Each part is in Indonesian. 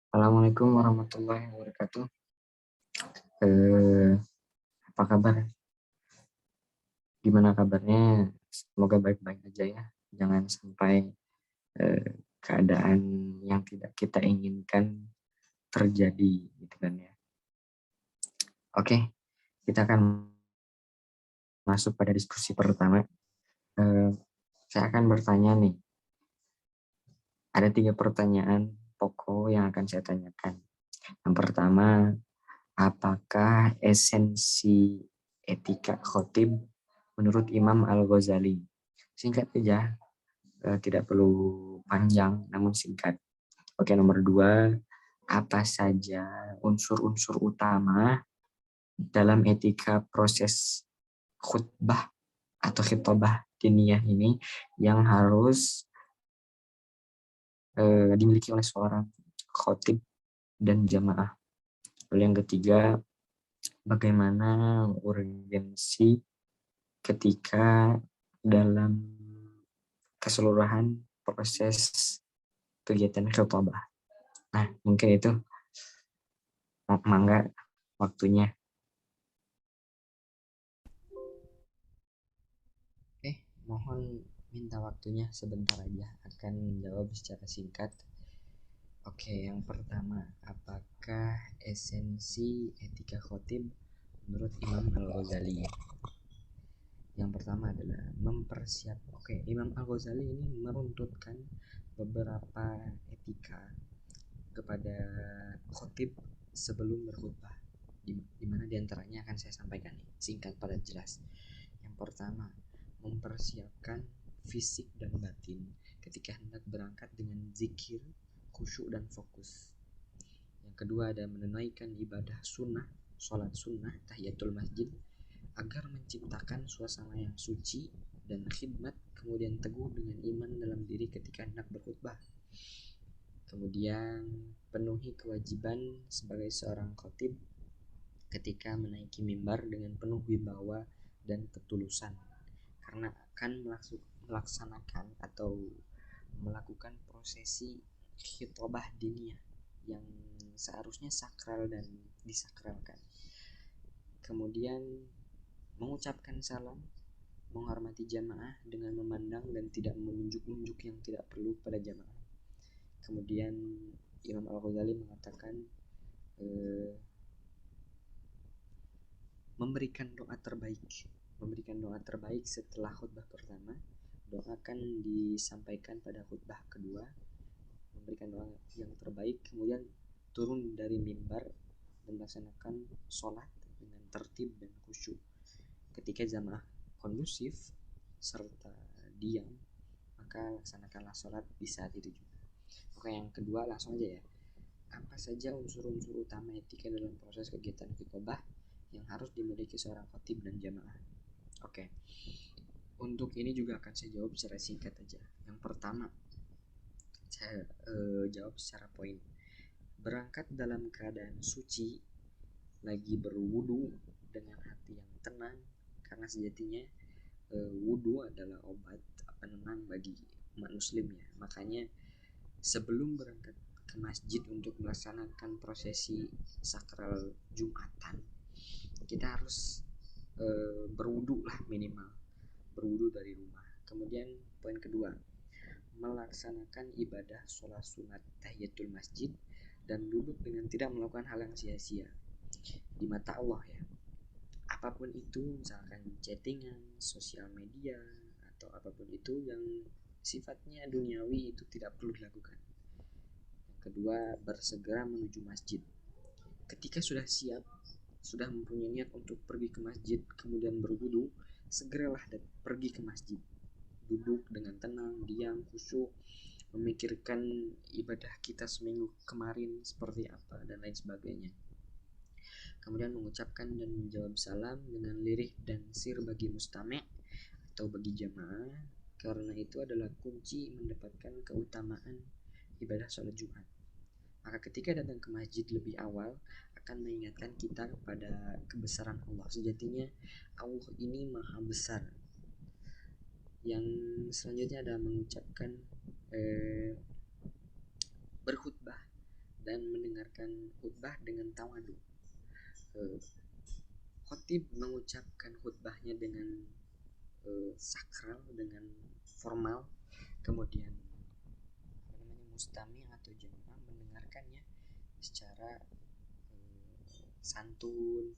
Assalamualaikum warahmatullahi wabarakatuh. Eh, Apa kabar? Gimana kabarnya? Semoga baik-baik aja ya. Jangan sampai keadaan yang tidak kita inginkan terjadi, gitu kan ya. Oke, kita akan masuk pada diskusi pertama. Saya akan bertanya nih. Ada 3 pertanyaan pokok yang akan saya tanyakan. Yang pertama, apakah esensi etika khotib menurut Imam Al-Ghazali? Singkat saja, tidak perlu panjang namun singkat. Oke, nomor 2, apa saja unsur-unsur utama dalam etika proses khutbah atau khitbah diniyah ini yang harus dimiliki oleh seorang khotib dan jamaah. Lalu yang ketiga, bagaimana urgensi ketika dalam keseluruhan proses kegiatan khutbah. Nah, mungkin itu mangga waktunya. Mohon minta waktunya sebentar aja, akan menjawab secara singkat. Oke, yang pertama, apakah esensi etika khotib menurut Imam Al-Ghazali? Yang pertama adalah Imam Al-Ghazali ini meruntutkan beberapa etika kepada khotib sebelum berkhutbah, di mana diantaranya akan saya sampaikan nih, singkat padat jelas. Yang pertama, mempersiapkan fisik dan batin ketika hendak berangkat dengan zikir, khusyuk dan fokus. Yang kedua ada menunaikan ibadah sunnah, sholat sunnah, tahiyatul masjid, agar menciptakan suasana yang suci dan khidmat, kemudian teguh dengan iman dalam diri ketika hendak berkhutbah. Kemudian penuhi kewajiban sebagai seorang khotib ketika menaiki mimbar dengan penuh wibawa dan ketulusan, karena akan melaksanakan atau melakukan prosesi khitbah diniyah yang seharusnya sakral dan disakralkan. Kemudian mengucapkan salam, menghormati jamaah dengan memandang dan tidak menunjuk-nunjuk yang tidak perlu pada jamaah. Kemudian Imam Al-Ghazali mengatakan memberikan doa terbaik setelah khutbah pertama. Doa akan disampaikan pada khutbah kedua, memberikan doa yang terbaik, kemudian turun dari mimbar dan melaksanakan sholat dengan tertib dan khusyuk. Ketika jamaah kondusif serta diam, maka laksanakanlah sholat di saat itu juga. Oke, yang kedua langsung aja ya. Apa saja unsur-unsur utama etika dalam proses kegiatan khutbah yang harus dimiliki seorang khatib dan jamaah? Oke, untuk ini juga akan saya jawab secara singkat aja. Yang pertama, saya jawab secara poin. Berangkat dalam keadaan suci, lagi berwudu dengan hati yang tenang, karena sejatinya wudu adalah obat penenang bagi umat muslim ya. Makanya sebelum berangkat ke masjid untuk melaksanakan prosesi sakral Jumatan, kita harus berwudu lah, minimal berwudu dari rumah. Kemudian poin kedua, melaksanakan ibadah sholat sunat tahiyatul masjid dan duduk dengan tidak melakukan hal yang sia-sia di mata Allah ya. Apapun itu, misalkan chattingan, sosial media, atau apapun itu yang sifatnya duniawi, itu tidak perlu dilakukan. Yang kedua, bersegera menuju masjid. Ketika sudah siap, sudah mempunyai niat untuk pergi ke masjid, kemudian berwudu, segeralah pergi ke masjid. Duduk dengan tenang, diam, khusyuk, memikirkan ibadah kita seminggu kemarin seperti apa dan lain sebagainya. Kemudian mengucapkan dan menjawab salam dengan lirih dan sir bagi mustami' atau bagi jamaah, karena itu adalah kunci mendapatkan keutamaan ibadah sholat Jumat. Maka ketika datang ke masjid lebih awal, akan mengingatkan kita kepada kebesaran Allah. Sejatinya Allah ini maha besar. Yang selanjutnya adalah mengucapkan berkhutbah dan mendengarkan khutbah dengan tawadu. Khotib mengucapkan khutbahnya dengan sakral, dengan formal, kemudian mustami atau jamaah mendengarkannya secara santun,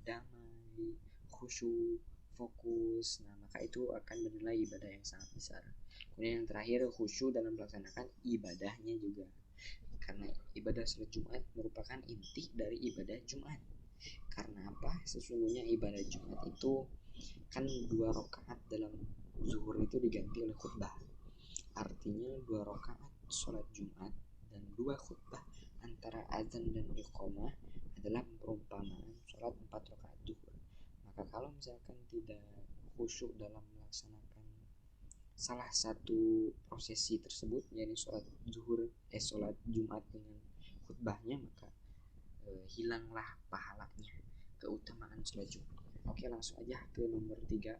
damai, khusyuk, fokus. Nah, maka itu akan bernilai ibadah yang sangat besar. Kemudian yang terakhir, khusyuk dalam melaksanakan ibadahnya juga. Karena ibadah salat Jumat merupakan inti dari ibadah Jumat. Karena apa? Sesungguhnya ibadah Jumat itu kan 2 rakaat dalam zuhur itu diganti oleh khutbah. Artinya 2 rakaat sholat Jumat dan 2 khutbah antara azan dan iqamah adalah perumpamaan sholat 4 rakaat zuhur. Maka kalau misalkan tidak khusyuk dalam melaksanakan salah satu prosesi tersebut, yakni sholat Jumat dengan khutbahnya, maka hilanglah pahalanya, keutamaan sholat Jumat. Oke, langsung aja ke nomor 3.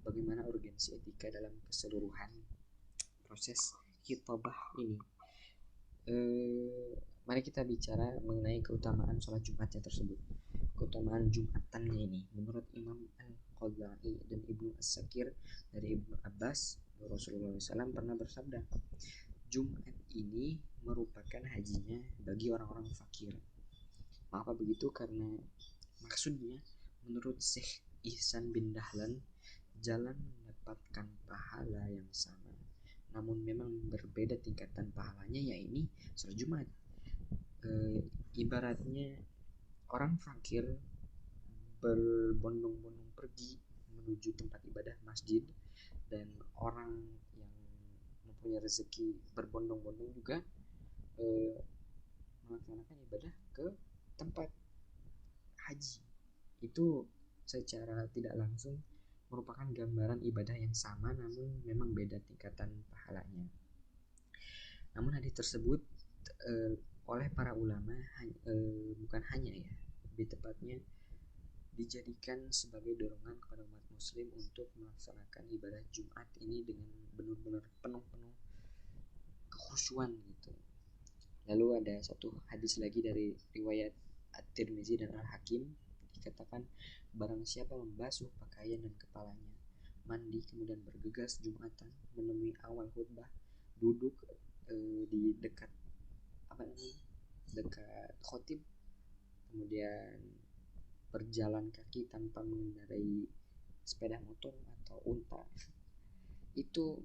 Bagaimana urgensi etika dalam keseluruhan proses khitabah ini. Mari kita bicara mengenai keutamaan sholat Jumatnya tersebut. Keutamaan Jumatannya ini, menurut Imam Al-Qadla'i dan Ibnu As-Sakir dari Ibnu Abbas, Rasulullah SAW pernah bersabda, Jumat ini merupakan hajinya bagi orang-orang fakir. Mengapa begitu? Karena maksudnya menurut Syekh Ihsan bin Dahlan, jalan mendapatkan pahala yang sama, namun memang berbeda tingkatan pahalanya, yaitu sholat Jumat. Ibaratnya orang fakir berbondong-bondong pergi menuju tempat ibadah masjid, dan orang yang mempunyai rezeki berbondong-bondong juga melaksanakan ibadah ke tempat haji. Itu secara tidak langsung merupakan gambaran ibadah yang sama, namun memang beda tingkatan pahalanya. Namun hadis tersebut oleh para ulama bukan hanya ya, lebih tepatnya dijadikan sebagai dorongan kepada umat muslim untuk melaksanakan ibadah Jumat ini dengan benar-benar penuh-penuh kekhusyuan gitu. Lalu ada satu hadis lagi dari riwayat At-Tirmizi dan Al-Hakim, dikatakan, barang siapa membasuh pakaian dan kepalanya, mandi, kemudian bergegas Jumatan, menemui awal khutbah, duduk di dekat khotib, kemudian berjalan kaki tanpa mengendarai sepeda motor atau unta, itu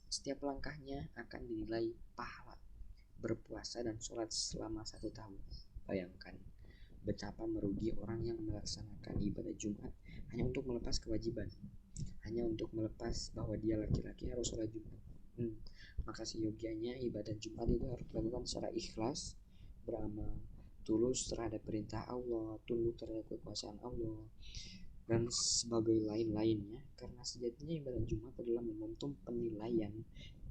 setiap langkahnya akan dinilai pahala berpuasa dan sholat selama 1 tahun. Bayangkan betapa merugi orang yang melaksanakan ibadah Jumat hanya untuk melepas kewajiban, hanya untuk melepas bahwa dia laki-laki harus sholat Jumat. Maka seyogianya ibadah Jumat itu harus dilakukan secara ikhlas, beramal tulus terhadap perintah Allah, tunduk terhadap kekuasaan Allah, dan sebagai lain-lainnya. Karena sejatinya ibadah Jumat adalah momentum penilaian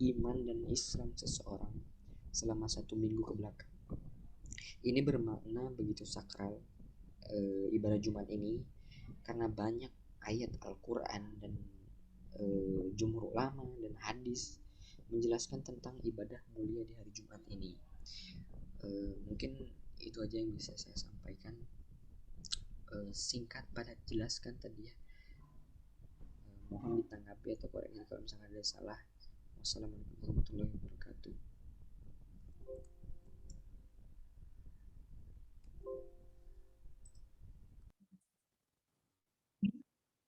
iman dan Islam seseorang selama 1 minggu ke belakang. Ini bermakna begitu sakral ibadah Jumat ini, karena banyak ayat Al-Quran dan jumhur ulama dan hadis menjelaskan tentang ibadah mulia di hari Jumat ini. Mungkin itu aja yang bisa saya sampaikan, singkat padat jelaskan tadi ya. Mohon ditanggapi atau koreksi kalau misalnya ada salah. Wassalamualaikum warahmatullahi wabarakatuh.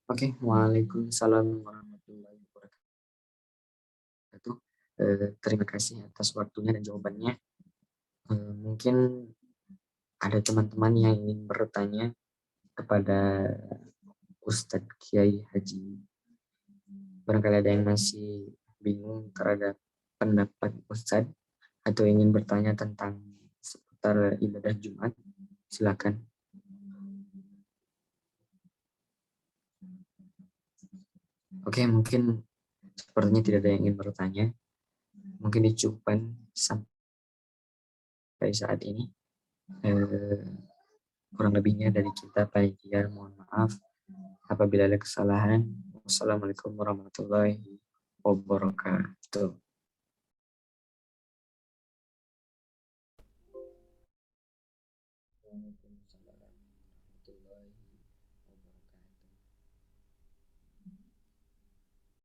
Oke, waalaikumsalam warahmatullahi wabarakatuh. Terima kasih atas waktunya dan jawabannya. Mungkin ada teman-teman yang ingin bertanya kepada Ustadz Kiai Haji. Barangkali ada yang masih bingung terhadap pendapat Ustadz atau ingin bertanya tentang seputar ibadah Jumat, silakan. Oke, mungkin sepertinya tidak ada yang ingin bertanya. Mungkin dicukupkan sampai saat ini. Kurang lebihnya dari kita panitia mohon maaf apabila ada kesalahan. Wassalamualaikum warahmatullahi wabarakatuh. Waalaikumsalam warahmatullahi